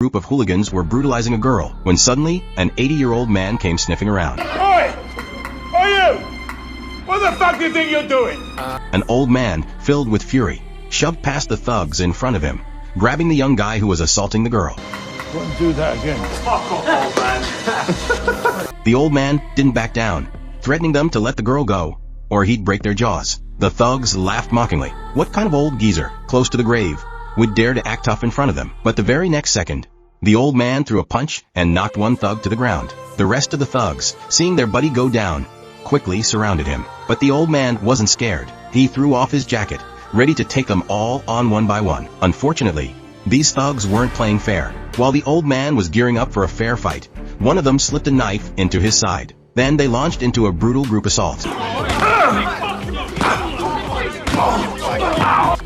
group of hooligans were brutalizing a girl when suddenly an 80-year-old man came sniffing around. Oi! Are you? What the fuck do you think you're doing? An old man, filled with fury, shoved past the thugs in front of him, grabbing the young guy who was assaulting the girl. Wouldn't do that again. Fuck off, old man. The old man didn't back down, threatening them to let the girl go, or he'd break their jaws. The thugs laughed mockingly. What kind of old geezer, close to the grave, would dare to act tough in front of them? But the very next second, the old man threw a punch and knocked one thug to the ground. The rest of the thugs, seeing their buddy go down, quickly surrounded him. But the old man wasn't scared. He threw off his jacket, ready to take them all on one by one. Unfortunately, these thugs weren't playing fair. While the old man was gearing up for a fair fight, one of them slipped a knife into his side. Then they launched into a brutal group assault.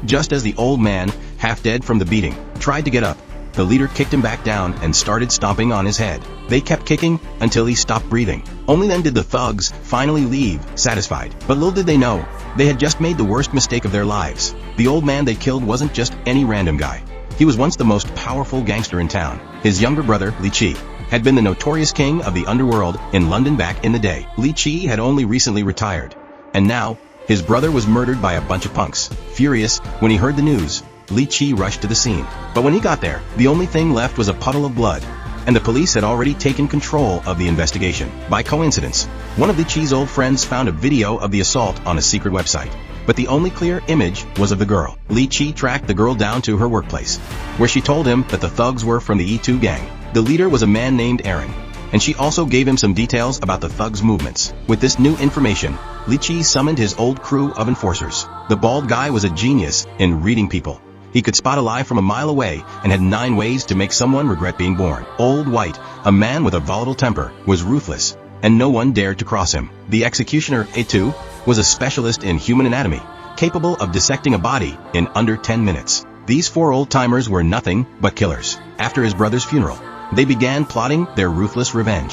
Just as the old man, half dead from the beating, tried to get up, the leader kicked him back down and started stomping on his head. They kept kicking until he stopped breathing. Only then did the thugs finally leave, satisfied. But little did they know, they had just made the worst mistake of their lives. The old man they killed wasn't just any random guy. He was once the most powerful gangster in town. His younger brother, Li Chi, had been the notorious king of the underworld in London back in the day. Li Chi had only recently retired, and now, his brother was murdered by a bunch of punks. Furious, when he heard the news, Li Chi rushed to the scene. But when he got there, the only thing left was a puddle of blood, and the police had already taken control of the investigation. By coincidence, one of Li Chi's old friends found a video of the assault on a secret website. But the only clear image was of the girl. Li Chi tracked the girl down to her workplace, where she told him that the thugs were from the E2 gang. The leader was a man named Aaron, and she also gave him some details about the thugs' movements. With this new information, Li Chi summoned his old crew of enforcers. The bald guy was a genius in reading people. He could spot a lie from a mile away and had 9 ways to make someone regret being born. Old White, a man with a volatile temper, was ruthless, and no one dared to cross him. The executioner, E2, was a specialist in human anatomy, capable of dissecting a body in under 10 minutes. These 4 old-timers were nothing but killers. After his brother's funeral, they began plotting their ruthless revenge.